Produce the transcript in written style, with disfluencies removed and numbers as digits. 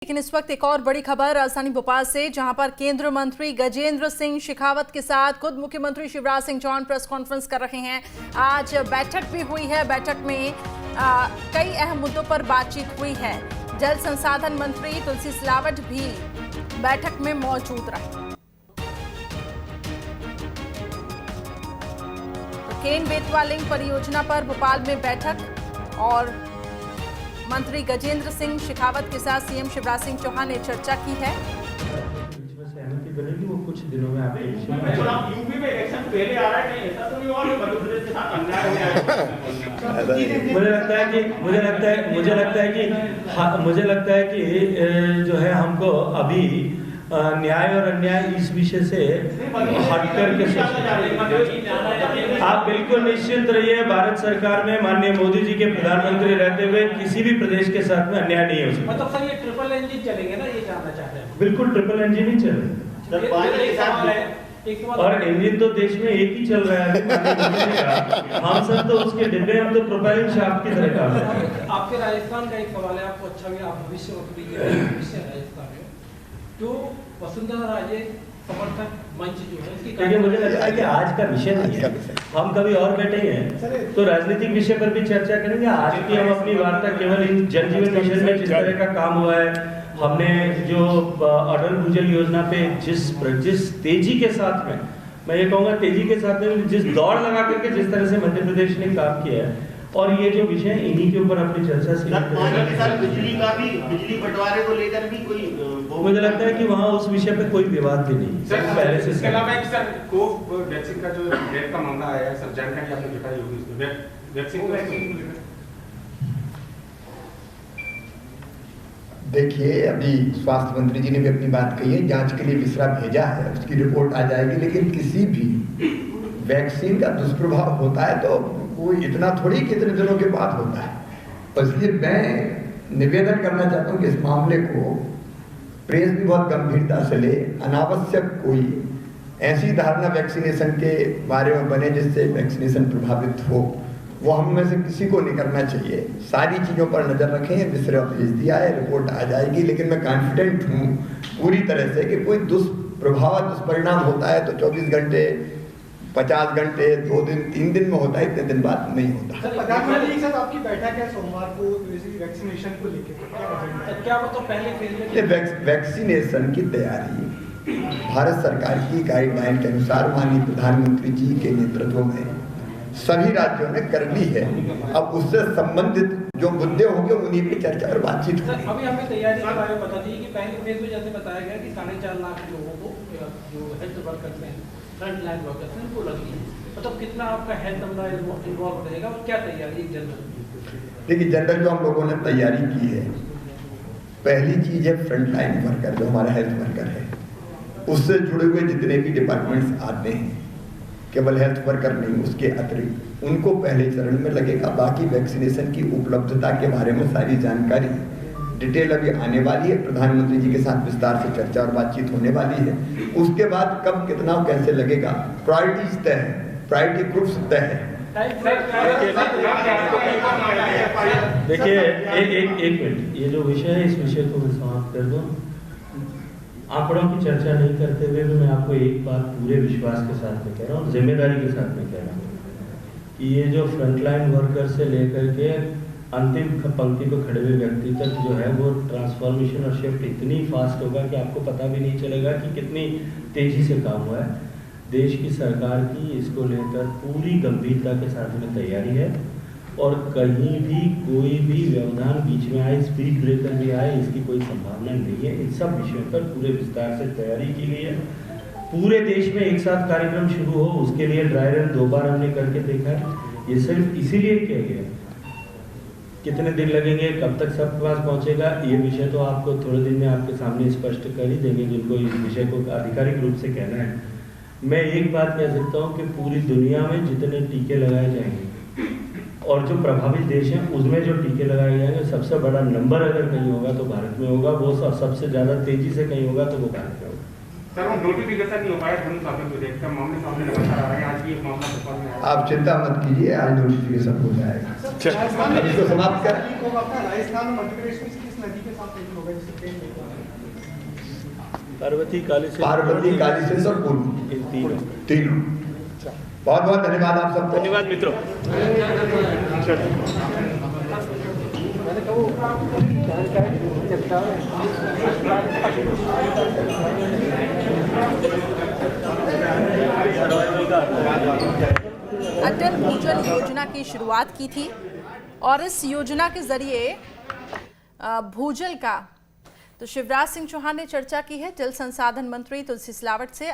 लेकिन इस वक्त एक और बड़ी खबर राजधानी भोपाल से, जहां पर केंद्रीय मंत्री गजेंद्र सिंह शेखावत के साथ खुद मुख्यमंत्री शिवराज सिंह चौहान प्रेस कॉन्फ्रेंस कर रहे हैं। आज बैठक भी हुई है। बैठक में कई अहम मुद्दों पर बातचीत हुई है। जल संसाधन मंत्री तुलसी सिलावट भी बैठक में मौजूद रहे। केन बेतवा लिंक परियोजना पर भोपाल में बैठक और मंत्री गजेंद्र सिंह शेखावत के साथ सीएम शिवराज सिंह चौहान ने चर्चा की है। सहमति बनेगी वो कुछ दिनों में आपको यूपी में इलेक्शन पहले आ रहा है, कहीं ऐसा तो नहीं हुआ कि मध्य प्रदेश के साथ अन्याय हो जाएगा? मुझे लगता है कि जो है हमको अभी न्याय और अन्याय इस विषय से हट करके आप बिल्कुल निश्चिंत रहिए। भारत सरकार में माननीय मोदी जी के प्रधानमंत्री रहते हुए किसी भी प्रदेश के साथ में अन्याय नहीं हो सकता। मतलब सर ये ट्रिपल इंजन चलेंगे ना, ये जानना चाहते हैं? बिल्कुल ट्रिपल इंजन ही चलेंगे और इंजन तो देश में एक ही चल रहा है। हम सब तो उसके डिब्बे, हम तो प्रोपेलिंग शाफ्ट की तरह काम करते हैं। आपके राजस्थान का एक सवाल है, आपको अच्छा भी आप भविष्य राजस्थान में जो वसुंधरा राजे समर्थक मंच जो है इसकी, देखिए मुझे लगता है कि आज का विषय नहीं है, हम कभी और बैठे हैं तो राजनीतिक विषय पर भी चर्चा करेंगे। आज की हम अपनी वार्ता केवल इन जल जीवन मिशन में जिस तरह का काम हुआ है, हमने जो अटल भूजल योजना पे जिस तेजी के साथ में, मैं ये कहूँगा तेजी के साथ में जिस दौड़ लगा करके जिस तरह से मध्य प्रदेश ने काम किया है, और ये जो विषय इन्हीं के ऊपर अपनी चर्चा से बिजली बंटवारे को लेकर भी कोई, मुझे लगता है कि वहाँ उस विषय पे कोई विवाद भी नहीं सर। पहले से इसके अलावा एक सर वैक्सीन का जो डेट का मामला आया है सर, जानकारी आपने जुटाई होगी इसमें वैक्सीन। देखिए अभी स्वास्थ्य मंत्री जी ने भी अपनी बात कही है, जांच के लिए विसरा भेजा है, उसकी रिपोर्ट आ जाएगी। लेकिन किसी भी वैक्सीन का दुष्प्रभाव होता है तो कोई इतना थोड़ी कितने दिनों के बाद होता है। इसलिए मैं निवेदन करना चाहता हूँ कि इस मामले को प्रेस भी बहुत गंभीरता से ले। अनावश्यक कोई ऐसी धारणा वैक्सीनेशन के बारे में बने जिससे वैक्सीनेशन प्रभावित हो, वो हम में से किसी को नहीं करना चाहिए। सारी चीज़ों पर नज़र रखें। विसरा भेज दिया है, रिपोर्ट आ जाएगी। लेकिन मैं कॉन्फिडेंट हूँ पूरी तरह से कि कोई दुष्प्रभाव दुष्परिणाम होता है तो 24 घंटे 50 घंटे 2 दिन 3 दिन में होता है, इतने दिन बाद नहीं होता। प्रधानमंत्री के साथ आपकी बैठक है सोमवार को वैक्सीनेशन को लेकर, क्या मतलब पहले फेज में वैक्सीनेशन की तैयारी भारत सरकार की गाइडलाइन के अनुसार माननीय प्रधानमंत्री जी के नेतृत्व में सभी राज्यों ने कर ली है। अब उससे संबंधित जो मुद्दे होंगे उन्हीं पे चर्चा और बातचीत होगी। अभी हमें तैयारी के बारे में बता दीजिए कि पहले फेज में जैसे बताया गया कि 4.5 लाख लोगों को जो हेल्थ वर्कर्स हैं, फ्रंट लाइन वर्कर्स हैं, उनको लगी है। मतलब कितना आपका हेल्थ इन्वॉल्व रहेगा और क्या तैयारी जनरल? देखिए जनरल जो हम लोगों ने तैयारी की है, पहली चीज है फ्रंट लाइन वर्कर जो हमारा हेल्थ वर्कर है, उससे जुड़े हुए जितने भी डिपार्टमेंट्स आते हैं, केवल हेल्थ वर्कर नहीं उसके अतिरिक्त उनको पहले चरण में लगेगा। बाकी वैक्सीनेशन की उपलब्धता के बारे में सारी जानकारी डिटेल अभी आने वाली है। प्रधानमंत्री जी के साथ विस्तार से चर्चा और बातचीत होने वाली है। उसके बाद कब कितना कैसे लगेगा, प्रायोरिटीज तय है, प्रायोरिटी ग्रुप्स तय है। देखिए एक मिनट, ये जो विषय है इस विषय को मैं समाप्त कर दूं। आंकड़ों की चर्चा नहीं करते हुए भी मैं आपको एक बात पूरे विश्वास के साथ में कह रहा हूँ, जिम्मेदारी के साथ में कह रहा हूँ कि ये जो फ्रंटलाइन वर्कर से लेकर के अंतिम पंक्ति पर खड़े हुए व्यक्ति तक जो है वो ट्रांसफॉर्मेशन और शिफ्ट इतनी फास्ट होगा कि आपको पता भी नहीं चलेगा कि कितनी तेजी से काम हुआ है। देश की सरकार की इसको लेकर पूरी गंभीरता के साथ में तैयारी है और कहीं भी कोई भी व्यवधान बीच में आए, स्पीड ब्रेकर भी आए, इसकी कोई संभावना नहीं है। इन सब विषयों पर पूरे विस्तार से तैयारी की गई है। पूरे देश में एक साथ कार्यक्रम शुरू हो उसके लिए ड्राई रन 2 बार हमने करके देखा है। ये सिर्फ इसीलिए किया गया। कितने दिन लगेंगे, कब तक सबके पास पहुंचेगा, ये विषय तो आपको थोड़े दिन में आपके सामने स्पष्ट कर ही देंगे जिनको इस विषय को आधिकारिक रूप से कहना है। मैं एक बात कह सकता हूँ कि पूरी दुनिया में जितने टीके लगाए जाएंगे और जो प्रभावित देश हैं उसमें जो टीके लगाए जाएंगे, सबसे बड़ा नंबर अगर कहीं होगा तो भारत में होगा, वो सबसे ज़्यादा तेजी से कहीं होगा तो वो भारत में होगा। सर वो नोटिफिकेशन नहीं हो पाया, धन साधन विधेयक का मामले सामने लगातार आ रहा है, आज भी एक मामला भोपाल में आया। आप चिंता मत कीजिए, आज नोटिफिकेशन हो जाएगा। राजस्थान इसको समाप्त कर। राजस्थान और मध्य प्रदेश में नदी के साथ लिंक होगा जिससे ट्रेन लेकर पार्वती कालीसिंध और पुल तीनों। बहुत बहुत धन्यवाद आप सबको। धन्यवाद मित्रों। अटल भूजल योजना की शुरुआत की थी और इस योजना के जरिए भूजल का तो शिवराज सिंह चौहान ने चर्चा की है जल संसाधन मंत्री तुलसी सिलावट से।